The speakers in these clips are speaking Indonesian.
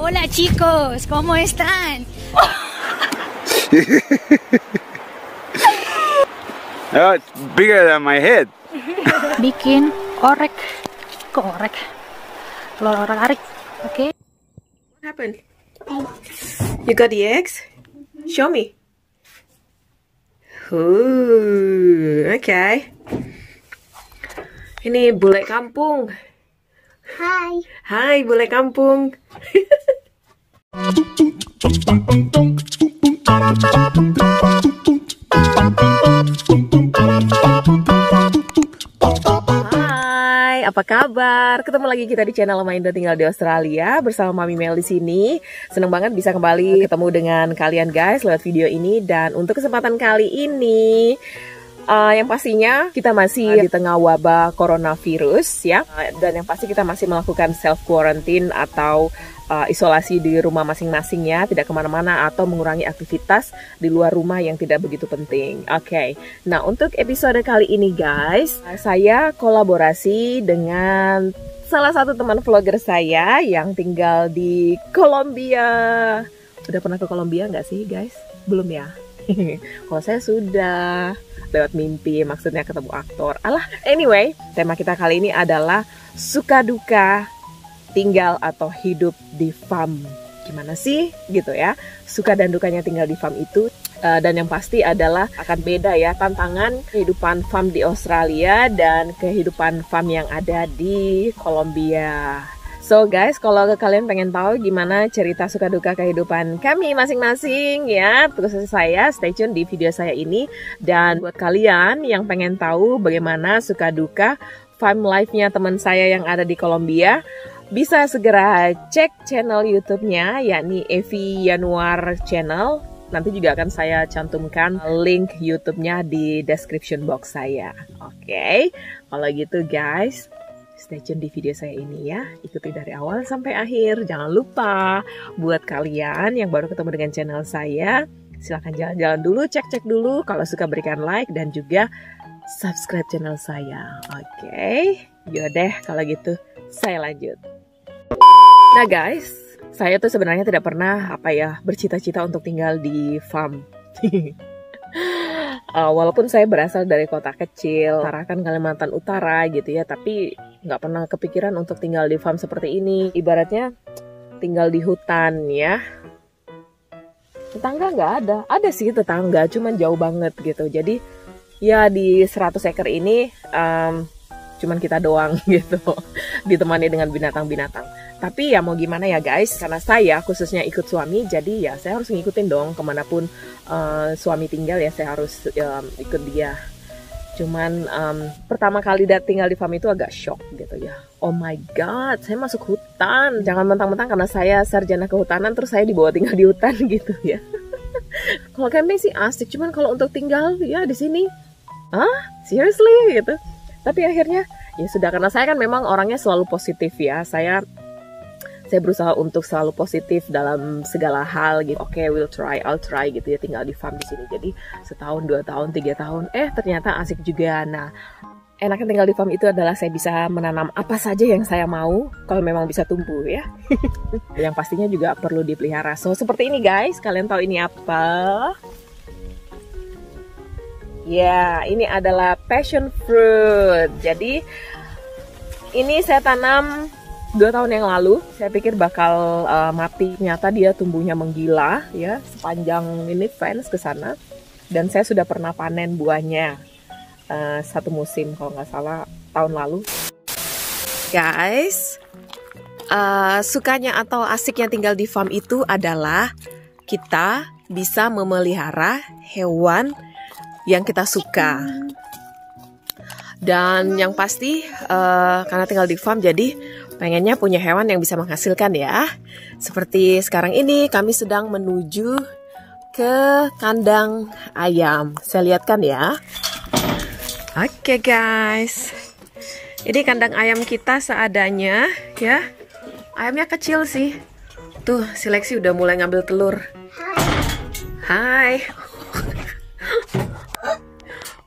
Hola chicos, ¿cómo están? Oh, it's bigger than my head. Bikin orek, telur orek-arik, oke? What happened? You got the eggs? Show me. Okay. Ini bule kampung. Hai. Hai bule kampung. Hai, apa kabar? Ketemu lagi kita di channel Mama Indo tinggal di Australia bersama Mami Mel di sini. Seneng banget bisa kembali ketemu dengan kalian guys lewat video ini, dan untuk kesempatan kali ini yang pastinya kita masih di tengah wabah coronavirus ya, dan yang pasti kita masih melakukan self quarantine atau isolasi di rumah masing-masing ya, tidak kemana-mana atau mengurangi aktivitas di luar rumah yang tidak begitu penting. Oke, nah untuk episode kali ini guys, saya kolaborasi dengan salah satu teman vlogger saya yang tinggal di Kolombia. Udah pernah ke Kolombia nggak sih guys? Belum ya? Kalau saya sudah lewat mimpi, maksudnya ketemu aktor. Alah, anyway, tema kita kali ini adalah suka duka tinggal atau hidup di farm. Gimana sih gitu ya, suka dan dukanya tinggal di farm itu. Dan yang pasti adalah akan beda ya tantangan kehidupan farm di Australia dan kehidupan farm yang ada di Kolombia. So guys, kalau kalian pengen tahu gimana cerita suka duka kehidupan kami masing-masing ya, terus saya stay tune di video saya ini. Dan buat kalian yang pengen tahu bagaimana suka duka farm life-nya teman saya yang ada di Kolombia, bisa segera cek channel YouTube-nya, yakni Evi Yanuar Channel. Nanti juga akan saya cantumkan link YouTube-nya di description box saya. Oke, kalau gitu guys, stay tune di video saya ini ya. Ikuti dari awal sampai akhir. Jangan lupa buat kalian yang baru ketemu dengan channel saya, silahkan jalan-jalan dulu, cek-cek dulu. Kalau suka berikan like dan juga subscribe channel saya. Oke, yaudah kalau gitu saya lanjut. Nah guys, saya tuh sebenarnya tidak pernah bercita-cita untuk tinggal di farm. Walaupun saya berasal dari kota kecil, Tarakan, Kalimantan Utara gitu ya, tapi nggak pernah kepikiran untuk tinggal di farm seperti ini. Ibaratnya tinggal di hutan ya. Tetangga nggak ada sih tetangga, cuman jauh banget gitu. Jadi ya di 100 acre ini cuman kita doang gitu, ditemani dengan binatang-binatang. Tapi ya mau gimana ya guys, karena saya khususnya ikut suami, jadi ya saya harus ngikutin dong kemanapun suami tinggal ya, saya harus ikut dia. Cuman pertama kali tinggal di farm itu agak shock gitu ya. Oh my god, saya masuk hutan. Jangan mentang-mentang karena saya sarjana kehutanan terus saya dibawa tinggal di hutan gitu ya. Kalau camping sih asik, cuman kalau untuk tinggal ya di sini, seriously gitu. Tapi akhirnya ya sudah, karena saya kan memang orangnya selalu positif ya. Saya berusaha untuk selalu positif dalam segala hal gitu. Oke, I'll try gitu ya tinggal di farm di sini. Jadi setahun, 2 tahun, 3 tahun, ternyata asik juga. Nah, enaknya tinggal di farm itu adalah saya bisa menanam apa saja yang saya mau kalau memang bisa tumbuh ya. Yang pastinya juga perlu dipelihara. So seperti ini guys, kalian tahu ini apa? Ya, ini adalah passion fruit. Jadi ini saya tanam 2 tahun yang lalu. Saya pikir bakal mati. Ternyata dia tumbuhnya menggila ya, sepanjang ini fence ke sana. Dan saya sudah pernah panen buahnya 1 musim kalau nggak salah tahun lalu. Guys, sukanya atau asiknya tinggal di farm itu adalah kita bisa memelihara hewan yang kita suka. Dan yang pasti karena tinggal di farm, jadi pengennya punya hewan yang bisa menghasilkan ya. Seperti sekarang ini kami sedang menuju ke kandang ayam. Saya lihatkan ya. Oke guys, ini kandang ayam kita seadanya ya. Ayamnya kecil sih. Tuh si Lexi udah mulai ngambil telur. Hai.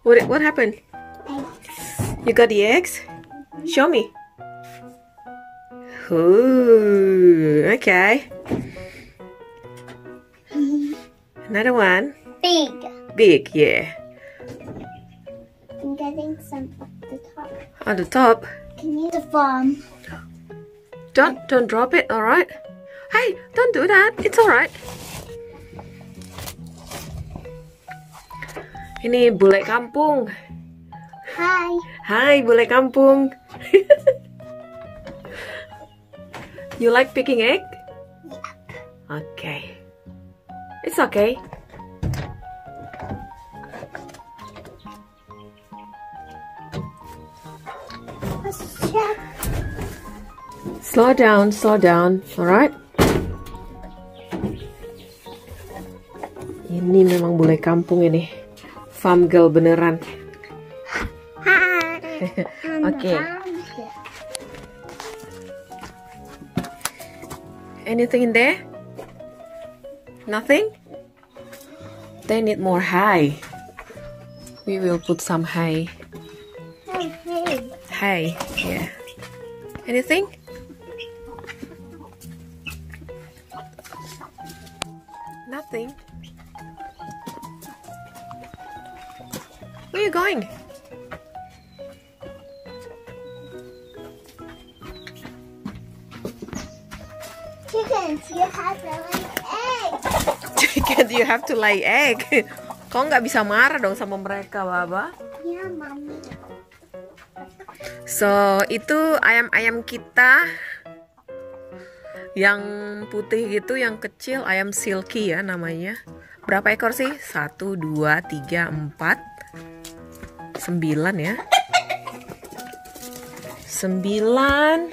What happened? You got the eggs? Show me. Okay. Another one. Big. Big, yeah. I'm getting some at the top. On the top. Can you the farm? Don't drop it, alright? Hey, don't do that. It's alright. Ini bule kampung. Hi. Hai, bule kampung. You like picking egg? Okay. It's okay. Let's check. Slow down, alright? Ini memang bule kampung ini. Farm girl beneran. Okay. Anything in there? Nothing? They need more hay. We will put some hay. Hey. Hay, yeah. Anything? Nothing. Where are you going? Chickens, you have to lay eggs. Chicken, you have to lay egg. Kau nggak bisa marah dong sama mereka, Baba. Yeah, mommy. So, itu ayam-ayam kita yang putih gitu, yang kecil, ayam silky ya namanya. Berapa ekor sih? 1, 2, 3, 4, 9 ya. 9,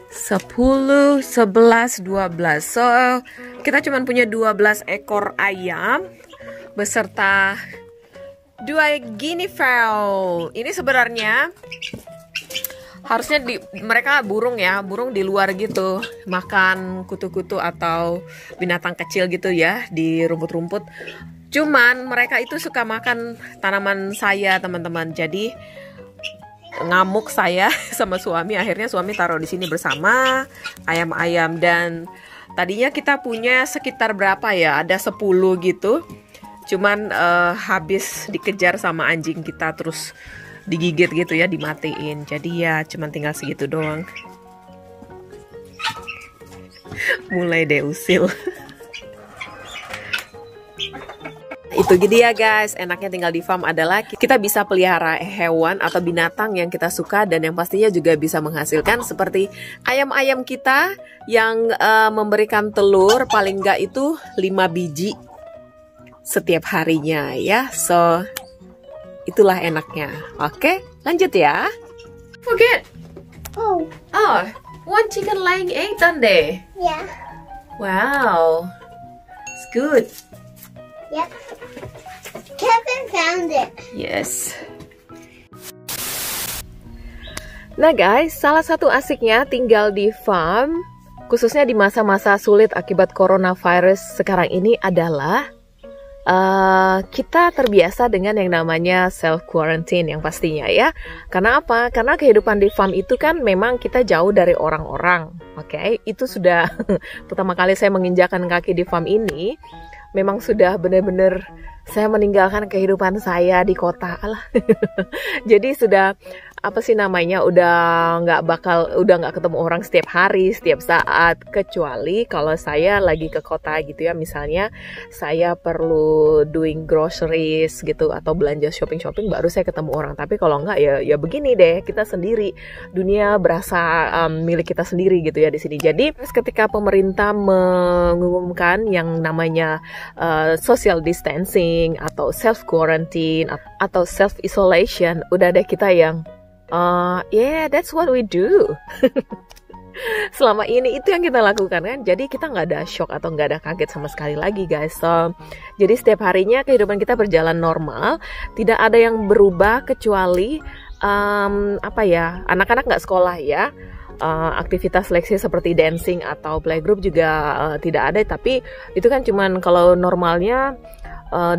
10, 11, 12. So, kita cuma punya 12 ekor ayam beserta 2 guinea fowl. Ini sebenarnya harusnya mereka burung ya, burung di luar gitu, makan kutu-kutu atau binatang kecil gitu ya di rumput-rumput. Cuman mereka itu suka makan tanaman saya, teman-teman. Jadi ngamuk saya sama suami, akhirnya suami taruh di sini bersama ayam-ayam. Dan tadinya kita punya sekitar berapa ya, ada 10 gitu. Cuman habis dikejar sama anjing kita, terus digigit gitu ya, dimatiin. Jadi ya cuman tinggal segitu doang. Mulai deh usil. Itu dia guys, enaknya tinggal di farm adalah kita bisa pelihara hewan atau binatang yang kita suka, dan yang pastinya juga bisa menghasilkan seperti ayam-ayam kita yang memberikan telur paling enggak itu 5 biji setiap harinya ya. So itulah enaknya. Oke, lanjut ya. Forget. Oh, One chicken laying egg, Tande. yeah. Wow, it's good. Yep. Kevin found it. Yes. Nah guys, salah satu asiknya tinggal di farm, khususnya di masa-masa sulit akibat coronavirus sekarang ini adalah kita terbiasa dengan yang namanya self-quarantine yang pastinya ya. Karena apa? Karena kehidupan di farm itu kan memang kita jauh dari orang-orang. Oke, itu sudah pertama kali saya menginjakan kaki di farm ini. Memang sudah benar-benar saya meninggalkan kehidupan saya di kota lah. Jadi sudah apa sih namanya, udah nggak ketemu orang setiap hari, setiap saat, kecuali kalau saya lagi ke kota gitu ya, misalnya saya perlu doing groceries gitu atau belanja shopping baru saya ketemu orang. Tapi kalau nggak ya begini deh, kita sendiri, dunia berasa milik kita sendiri gitu ya di sini. Jadi ketika pemerintah mengumumkan yang namanya social distancing atau self quarantine atau self isolation, udah deh kita yang yeah, that's what we do. Selama ini itu yang kita lakukan kan. Jadi kita nggak ada shock atau nggak ada kaget sama sekali lagi guys. So, jadi setiap harinya kehidupan kita berjalan normal, tidak ada yang berubah kecuali apa ya, anak-anak nggak sekolah ya. Aktivitas seleksi seperti dancing atau playgroup juga tidak ada. Tapi itu kan cuman kalau normalnya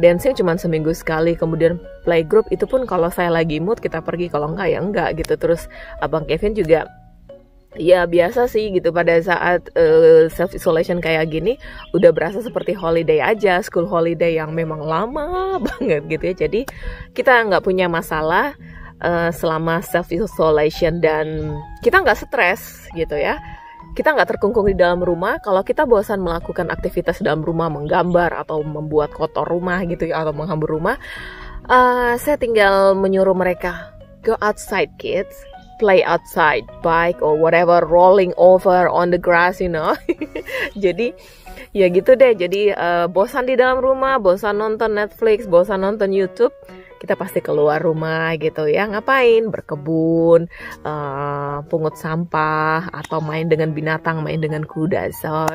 dancing cuma seminggu sekali, kemudian playgroup itu pun kalau saya lagi mood kita pergi, kalau enggak ya enggak gitu. Terus abang Kevin juga Ya biasa sih gitu, pada saat self isolation kayak gini udah berasa seperti holiday aja, school holiday yang memang lama banget gitu ya. Jadi kita nggak punya masalah selama self isolation dan kita nggak stres gitu ya. Kita nggak terkungkung di dalam rumah. Kalau kita bosan melakukan aktivitas dalam rumah, menggambar atau membuat kotor rumah gitu ya, atau menghambur rumah, saya tinggal menyuruh mereka, go outside kids, play outside, bike or whatever, rolling over on the grass, you know. Jadi ya gitu deh. Jadi bosan di dalam rumah, bosan nonton Netflix, bosan nonton YouTube, kita pasti keluar rumah gitu ya. Ngapain? Berkebun, pungut sampah, atau main dengan binatang, main dengan kuda. So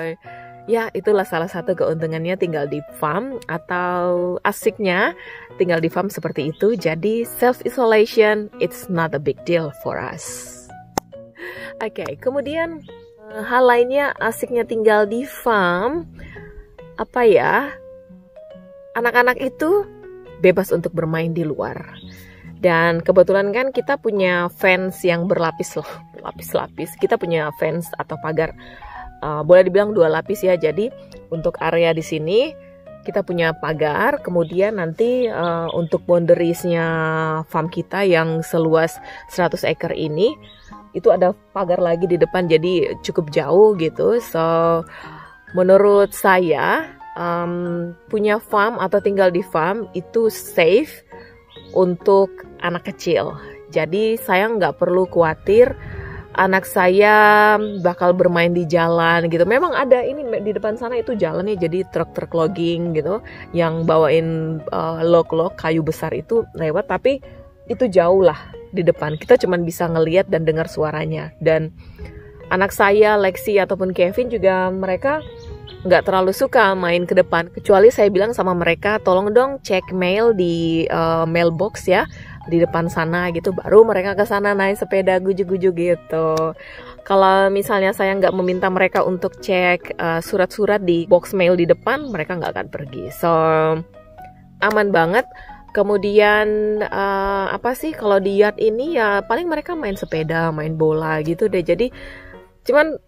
ya itulah salah satu keuntungannya tinggal di farm, atau asiknya tinggal di farm seperti itu. Jadi self isolation it's not a big deal for us. Oke, kemudian hal lainnya asiknya tinggal di farm apa ya? Anak-anak itu bebas untuk bermain di luar. Dan kebetulan kan kita punya fence yang berlapis loh, lapis-lapis. Kita punya fence atau pagar, boleh dibilang 2 lapis ya. Jadi untuk area di sini kita punya pagar, kemudian nanti untuk boundariesnya farm kita yang seluas 100 acre ini, itu ada pagar lagi di depan, jadi cukup jauh gitu. So menurut saya punya farm atau tinggal di farm itu safe untuk anak kecil. Jadi saya nggak perlu khawatir anak saya bakal bermain di jalan gitu. Memang ada ini di depan sana itu jalannya, jadi truk-truk logging gitu yang bawain log-log kayu besar itu lewat, tapi itu jauh lah di depan. Kita cuma bisa ngelihat dan dengar suaranya. Dan anak saya, Lexi ataupun Kevin juga, mereka nggak terlalu suka main ke depan, kecuali saya bilang sama mereka, tolong dong cek mail di mailbox ya di depan sana gitu, baru mereka ke sana naik sepeda gujuk-gujuk gitu. Kalau misalnya saya nggak meminta mereka untuk cek surat-surat di box mail di depan, mereka nggak akan pergi. So aman banget. Kemudian apa sih, kalau di yard ini ya paling mereka main sepeda, main bola gitu deh. Jadi cuman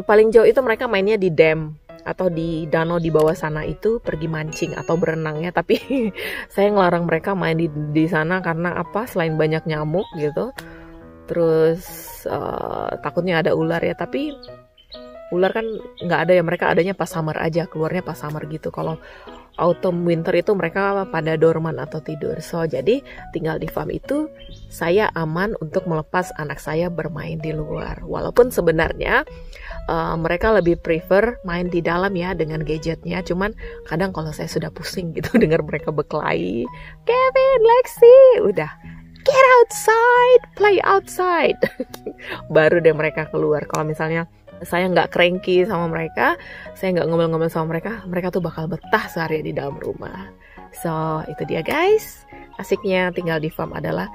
paling jauh itu mereka mainnya di dam atau di danau di bawah sana, itu pergi mancing atau berenang ya. Tapi saya ngelarang mereka main di sana karena apa? Selain banyak nyamuk gitu, terus takutnya ada ular ya. Tapi ular kan nggak ada ya, mereka adanya pas summer aja, keluarnya pas summer gitu. Kalau autumn winter itu mereka pada dorman atau tidur. So jadi tinggal di farm itu saya aman untuk melepas anak saya bermain di luar. Walaupun sebenarnya mereka lebih prefer main di dalam ya dengan gadgetnya. Cuman kadang kalau saya sudah pusing gitu dengar mereka berkelahi, Kevin, Lexi, udah get outside, play outside. Baru deh mereka keluar. Kalau misalnya saya nggak cranky sama mereka, saya nggak ngomel-ngomel sama mereka, mereka tuh bakal betah sehari di dalam rumah. So itu dia guys, asiknya tinggal di farm adalah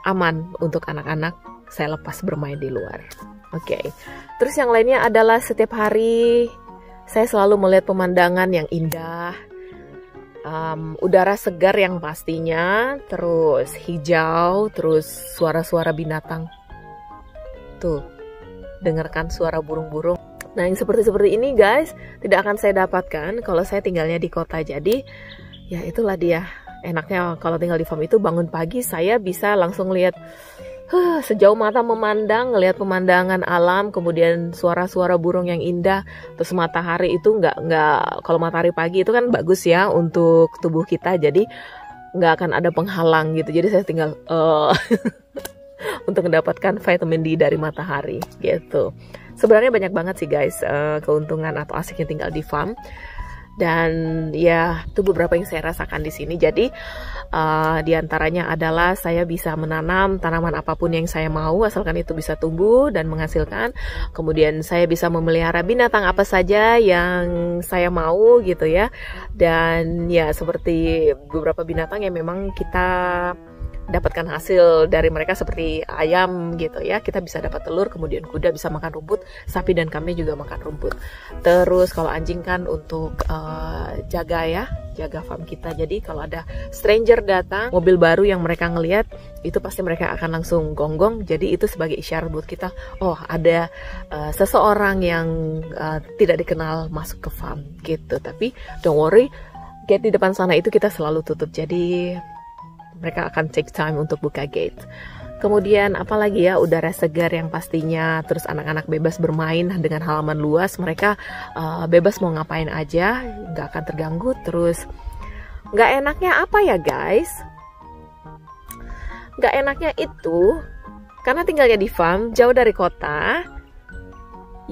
aman untuk anak-anak, saya lepas bermain di luar. Oke. Terus yang lainnya adalah setiap hari saya selalu melihat pemandangan yang indah, udara segar yang pastinya, terus hijau, terus suara-suara binatang. Tuh, dengarkan suara burung-burung. Nah, yang seperti ini guys, tidak akan saya dapatkan kalau saya tinggalnya di kota. Jadi, ya itulah dia. Enaknya kalau tinggal di farm itu bangun pagi, saya bisa langsung lihat sejauh mata memandang, ngelihat pemandangan alam, kemudian suara-suara burung yang indah. Terus matahari itu nggak kalau matahari pagi itu kan bagus ya untuk tubuh kita. Jadi, nggak akan ada penghalang gitu. Jadi saya tinggal untuk mendapatkan vitamin D dari matahari gitu. Sebenarnya banyak banget sih guys keuntungan atau asiknya tinggal di farm. Dan ya itu beberapa yang saya rasakan di sini. Jadi diantaranya adalah saya bisa menanam tanaman apapun yang saya mau, asalkan itu bisa tumbuh dan menghasilkan. Kemudian saya bisa memelihara binatang apa saja yang saya mau gitu ya. Dan ya seperti beberapa binatang yang memang kita dapatkan hasil dari mereka seperti ayam gitu ya. Kita bisa dapat telur, kemudian kuda bisa makan rumput, sapi dan kambing juga makan rumput. Terus kalau anjing kan untuk jaga farm kita. Jadi kalau ada stranger datang, mobil baru yang mereka ngelihat, itu pasti mereka akan langsung gonggong. Jadi itu sebagai isyarat buat kita, oh ada seseorang yang tidak dikenal masuk ke farm gitu. Tapi don't worry, gate di depan sana itu kita selalu tutup. Jadi mereka akan take time untuk buka gate. Kemudian apalagi ya, udara segar yang pastinya. Terus anak-anak bebas bermain dengan halaman luas. Mereka bebas mau ngapain aja, nggak akan terganggu. Terus nggak enaknya apa ya guys? Nggak enaknya itu karena tinggalnya di farm jauh dari kota.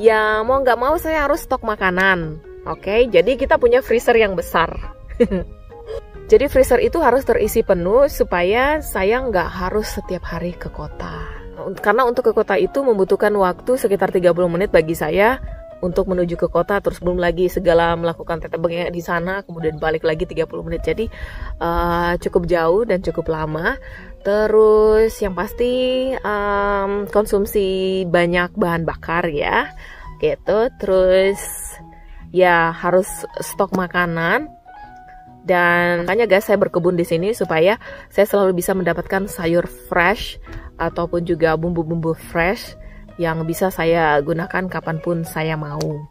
Ya mau nggak mau saya harus stok makanan. Oke, jadi kita punya freezer yang besar. Jadi freezer itu harus terisi penuh supaya saya nggak harus setiap hari ke kota. Karena untuk ke kota itu membutuhkan waktu sekitar 30 menit bagi saya untuk menuju ke kota. Terus belum lagi segala melakukan tetap bengek di sana, kemudian balik lagi 30 menit. Jadi cukup jauh dan cukup lama. Terus yang pasti konsumsi banyak bahan bakar ya, gitu. Terus ya harus stok makanan. Dan makanya guys saya berkebun di sini supaya saya selalu bisa mendapatkan sayur fresh ataupun juga bumbu-bumbu fresh yang bisa saya gunakan kapanpun saya mau.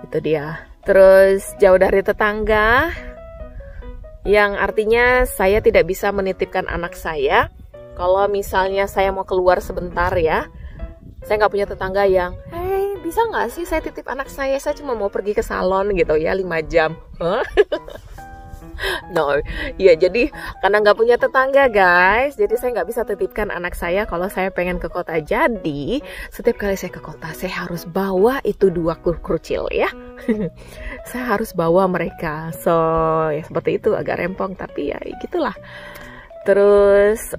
Itu dia. Terus jauh dari tetangga, yang artinya saya tidak bisa menitipkan anak saya. Kalau misalnya saya mau keluar sebentar ya, saya nggak punya tetangga yang, hey bisa nggak sih saya titip anak saya cuma mau pergi ke salon gitu ya 5 jam. Huh? No, ya jadi karena nggak punya tetangga guys, jadi saya nggak bisa titipkan anak saya kalau saya pengen ke kota. Jadi setiap kali saya ke kota saya harus bawa itu 2 krucil ya. Saya harus bawa mereka. So ya seperti itu, agak rempong tapi ya gitulah. Terus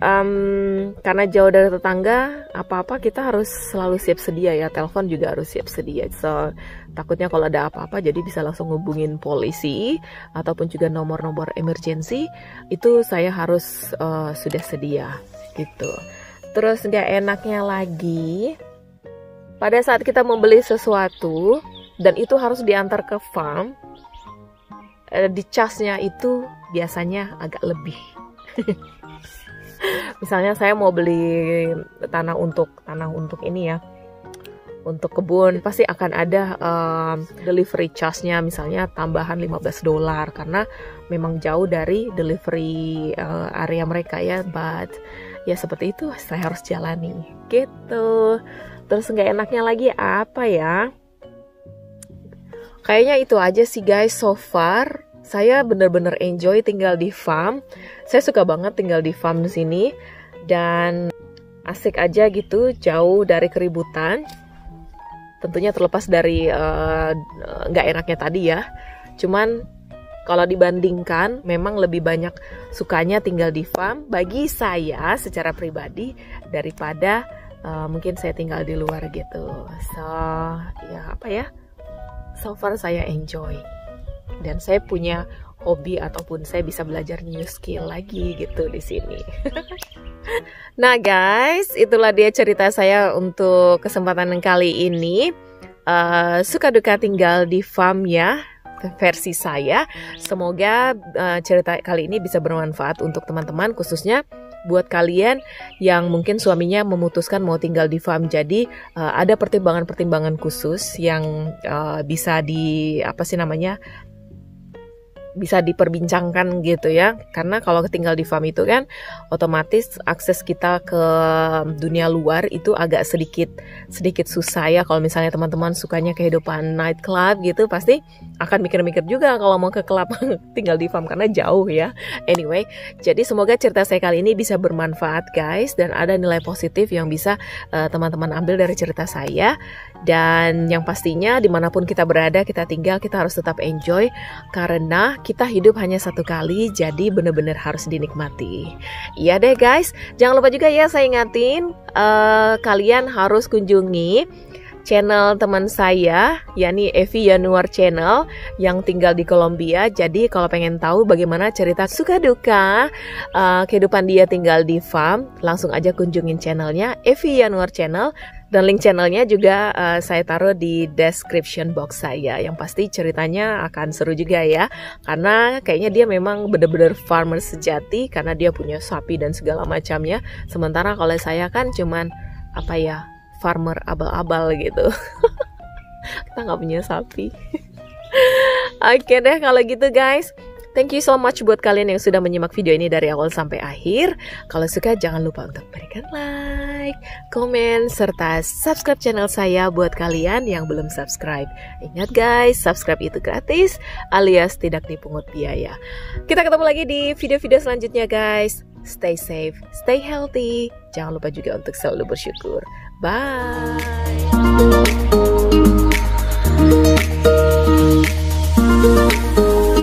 karena jauh dari tetangga, apa-apa kita harus selalu siap sedia ya. Telepon juga harus siap sedia. So takutnya kalau ada apa-apa jadi bisa langsung hubungin polisi ataupun juga nomor-nomor emergency, itu saya harus sudah sedia gitu. Terus nggak enaknya lagi, pada saat kita membeli sesuatu dan itu harus diantar ke farm, di casnya itu biasanya agak lebih. Misalnya saya mau beli tanah untuk ini ya, untuk kebun, pasti akan ada delivery charge-nya, misalnya tambahan $15 karena memang jauh dari delivery area mereka ya. But ya seperti itu, saya harus jalani gitu. Terus nggak enaknya lagi apa ya? Kayaknya itu aja sih guys so far. Saya bener-bener enjoy tinggal di farm. Saya suka banget tinggal di farm di sini dan asik aja gitu, jauh dari keributan. Tentunya terlepas dari nggak enaknya tadi ya. Cuman kalau dibandingkan, memang lebih banyak sukanya tinggal di farm bagi saya secara pribadi daripada mungkin saya tinggal di luar gitu. So ya apa ya? So far saya enjoy. Dan saya punya hobi ataupun saya bisa belajar new skill lagi gitu di sini. Nah guys, itulah dia cerita saya untuk kesempatan kali ini. Suka duka tinggal di farm ya, versi saya. Semoga cerita kali ini bisa bermanfaat untuk teman-teman, khususnya buat kalian yang mungkin suaminya memutuskan mau tinggal di farm. Jadi ada pertimbangan-pertimbangan khusus yang bisa bisa diperbincangkan gitu ya. Karena kalau tinggal di farm itu kan otomatis akses kita ke dunia luar itu agak sedikit susah ya. Kalau misalnya teman-teman sukanya kehidupan nightclub gitu, pasti akan mikir-mikir juga kalau mau ke klub tinggal di farm karena jauh ya. Anyway, jadi semoga cerita saya kali ini bisa bermanfaat guys, dan ada nilai positif yang bisa teman-teman ambil dari cerita saya. Dan yang pastinya dimanapun kita berada, kita tinggal, kita harus tetap enjoy karena kita hidup hanya satu kali, jadi bener-bener harus dinikmati. Iya deh guys, jangan lupa juga ya saya ingatin, kalian harus kunjungi channel teman saya, yakni Evi Yanuar Channel yang tinggal di Kolombia. Jadi kalau pengen tahu bagaimana cerita suka duka kehidupan dia tinggal di farm, langsung aja kunjungin channelnya Evi Yanuar Channel. Dan link channelnya juga saya taruh di description box saya. Yang pasti ceritanya akan seru juga ya. Karena kayaknya dia memang bener-bener farmer sejati. Karena dia punya sapi dan segala macamnya. Sementara kalau saya kan cuman farmer abal-abal gitu. Kita nggak punya sapi. Oke deh kalau gitu guys. Thank you so much buat kalian yang sudah menyimak video ini dari awal sampai akhir. Kalau suka jangan lupa untuk berikan like, komen, serta subscribe channel saya buat kalian yang belum subscribe. Ingat guys, subscribe itu gratis alias tidak dipungut biaya. Kita ketemu lagi di video-video selanjutnya guys. Stay safe, stay healthy. Jangan lupa juga untuk selalu bersyukur. Bye.